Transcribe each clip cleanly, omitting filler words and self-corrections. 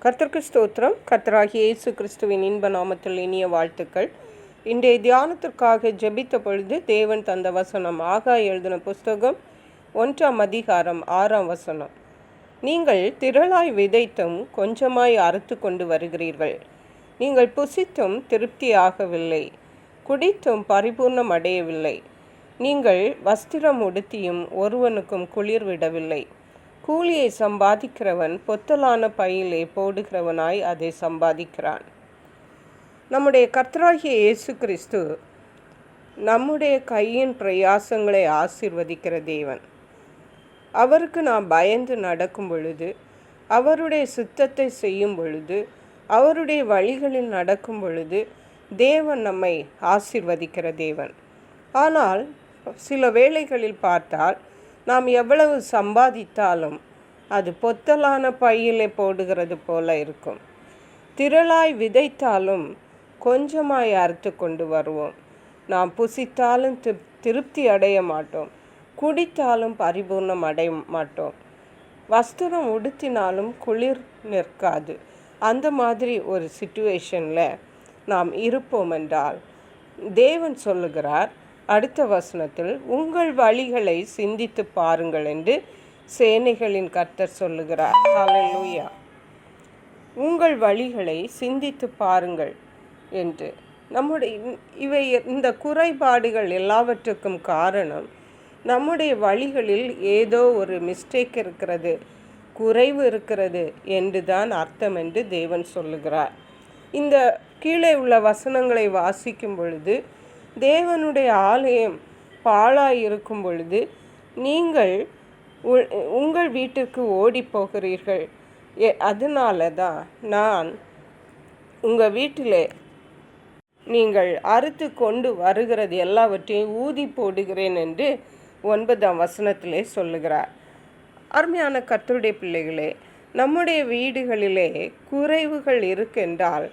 கர்த்தருக்கு ஸ்தோத்திரம். கர்த்தராகிய இயேசு கிறிஸ்துவின் இன்ப நாமத்தில் இனிய வாழ்த்துக்கள். இன்றைய தியானத்திற்காக ஜெபித்த பொழுது தேவன் தந்த வசனம் ஆகாய் எழுதின புஸ்தகம் 1ஆம் அதிகாரம் 6ஆம் வசனம். நீங்கள் திரளாய் விதைத்தும் கொஞ்சமாய் அறுத்து கொண்டு வருகிறீர்கள். நீங்கள் புசித்தும் திருப்தியாகவில்லை, குடித்தும் பரிபூர்ணம் அடையவில்லை. நீங்கள் வஸ்திரம் உடுத்தியும் ஒருவனுக்கும் குளிர் விடவில்லை. கூலியை சம்பாதிக்கிறவன் பொத்தலான பையிலே போடுகிறவனாய் அதை சம்பாதிக்கிறான். நம்முடைய கர்த்தராகிய இயேசு கிறிஸ்து நம்முடைய கையின் பிரயாசங்களை ஆசீர்வதிக்கிற தேவன். அவருக்கு நாம் பயந்து நடக்கும் பொழுது, அவருடைய சித்தத்தை செய்யும் பொழுது, அவருடைய வழிகளில் நடக்கும் பொழுது தேவன் நம்மை ஆசீர்வதிக்கிற தேவன். ஆனால் சில வேளைகளில் பார்த்தால் நாம் எவ்வளவு சம்பாதித்தாலும் அது பொத்தலான பையிலே போடுகிறது போல இருக்கும். திரளாய் விதைத்தாலும் கொஞ்சமாய் அறுத்து கொண்டு வருவோம். நாம் புசித்தாலும் திருப்தி அடைய மாட்டோம், குடித்தாலும் பரிபூர்ணம் அடைய மாட்டோம். வஸ்திரம் உடுத்தினாலும் குளிர் நிற்காது. அந்த மாதிரி ஒரு சிச்சுவேஷனில் நாம் இருப்போம் என்றால் தேவன் சொல்லுகிறார் அடுத்த வசனத்தில், உங்கள் வழிகளை சிந்தித்து பாருங்கள் என்று சேனைகளின் கர்த்தர் சொல்லுகிறார். ஹல்லேலூயா. உங்கள் வழிகளை சிந்தித்து பாருங்கள் என்று. நம்முடைய இந்த குறைபாடுகள் எல்லாவற்றுக்கும் காரணம் நம்முடைய வழிகளில் ஏதோ ஒரு மிஸ்டேக் இருக்கிறது, குறைவு இருக்கிறது என்று தான் அர்த்தம் என்று தேவன் சொல்லுகிறார். இந்த கீழே உள்ள வசனங்களை வாசிக்கும் பொழுது, தேவனுடைய ஆலயம் பாழாய் இருக்கும் பொழுது நீங்கள் உங்கள் வீட்டிற்கு ஓடி போகிறீர்கள். அதனால தான் நான் உங்கள் வீட்டிலே நீங்கள் அறுத்து கொண்டு வருகிறது எல்லாவற்றையும் ஊதி போடுகிறேன் என்று 9ஆம் வசனத்திலே சொல்லுகிறார். அருமையான கர்த்தருடைய பிள்ளைகளே, நம்முடைய வீடுகளிலே குறைவுகள் இருக்கின்றால்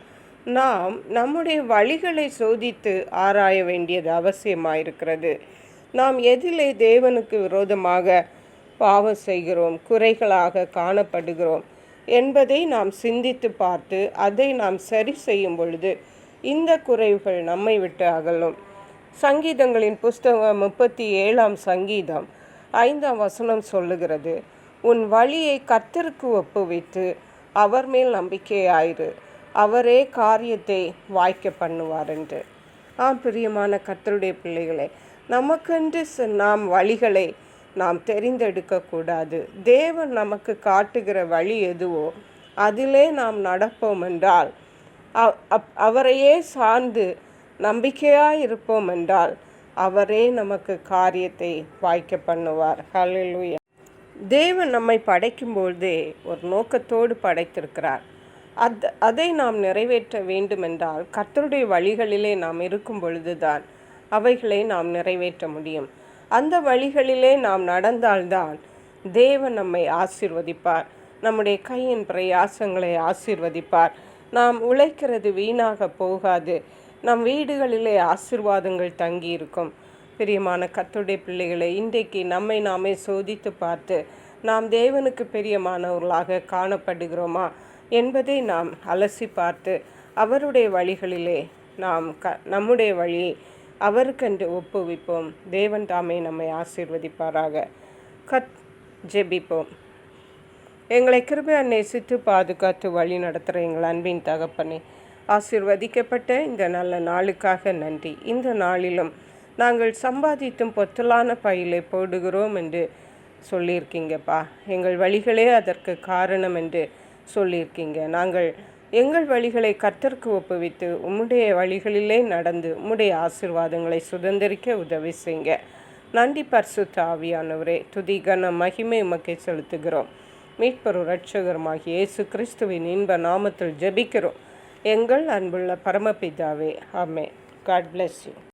நாம் நம்முடைய வழிகளை சோதித்து ஆராய வேண்டியது அவசியமாயிருக்கிறது. நாம் எதிலே தேவனுக்கு விரோதமாக பாவம் செய்கிறோம், குறைகளாக காணப்படுகிறோம் என்பதை நாம் சிந்தித்து பார்த்து அதை நாம் சரி செய்யும் பொழுது இந்த குறைவுகள் நம்மை விட்டு அகலும். சங்கீதங்களின் புஸ்தகம் 37ஆம் சங்கீதம் 5ஆம் வசனம் சொல்லுகிறது, உன் வழியை கர்த்தருக்கு ஒப்புவித்து அவர் மேல் நம்பிக்கையாயிரு, அவரே காரியத்தை வாய்க்க பண்ணுவார் என்று. பிரியமான கர்த்தருடைய பிள்ளைகளே, நமக்கென்று நாம் வழிகளை நாம் தெரிந்தெடுக்கக்கூடாது. தேவன் நமக்கு காட்டுகிற வழி எதுவோ அதிலே நாம் நடப்போம் என்றால், அவரையே சார்ந்து நம்பிக்கையாக இருப்போம் என்றால் அவரே நமக்கு காரியத்தை வாய்க்க பண்ணுவார். ஹல்லேலூயா. தேவன் நம்மை படைக்கும்போதே ஒரு நோக்கத்தோடு படைத்திருக்கிறார். அதை நாம் நிறைவேற்ற வேண்டுமென்றால் கர்த்தருடைய வழிகளிலே நாம் இருக்கும் பொழுதுதான் அவைகளை நாம் நிறைவேற்ற முடியும். அந்த வழிகளிலே நாம் நடந்தால்தான் தேவன் நம்மை ஆசீர்வதிப்பார், நம்முடைய கையின் பிரயாசங்களை ஆசீர்வதிப்பார். நாம் உழைக்கிறது வீணாக போகாது, நம் வீடுகளிலே ஆசீர்வாதங்கள் தங்கி இருக்கும். பிரியமான கர்த்தருடைய பிள்ளைகளை, இன்றைக்கு நம்மை நாமே சோதித்து பார்த்து நாம் தேவனுக்கு பிரியமானவர்களாக காணப்படுகிறோமா என்பதை நாம் அலசி பார்த்து அவருடைய வழிகளிலே நாம் நம்முடைய வழியை அவருக்கென்று ஒப்புவிப்போம். தேவன் தாமே நம்மை ஆசீர்வதிப்பாராக. ஜெபிப்போம். எங்களை கிருபையாய் நேசித்து பாதுகாத்து வழி நடத்துகிற எங்கள் அன்பின் தகப்பனே, ஆசீர்வதிக்கப்பட்ட இந்த நல்ல நாளுக்காக நன்றி. இந்த நாளிலும் நாங்கள் சம்பாதித்தும் பொத்தலான பையிலே போடுகிறோம் என்று சொல்லியிருக்கீங்கப்பா. எங்கள் வழிகளே அதற்கு காரணம் என்று சொல்லியிருக்கீங்க. நாங்கள் எங்கள் வழிகளை கர்த்தருக்கு ஒப்புவித்து உம்முடைய வழிகளிலே நடந்து உம்முடைய ஆசீர்வாதங்களை சுதந்திரிக்க உதவி செய்யுங்க. நன்றி பரிசுத்த ஆவியானவரே. துதி கன மகிமை உமக்கை செலுத்துகிறோம். மீட்பரும் இரட்சகருமாகிய இயேசு கிறிஸ்துவின் இன்ப நாமத்தில் ஜெபிக்கிறோம் எங்கள் அன்புள்ள பரமபிதாவே. ஆமென். God bless you.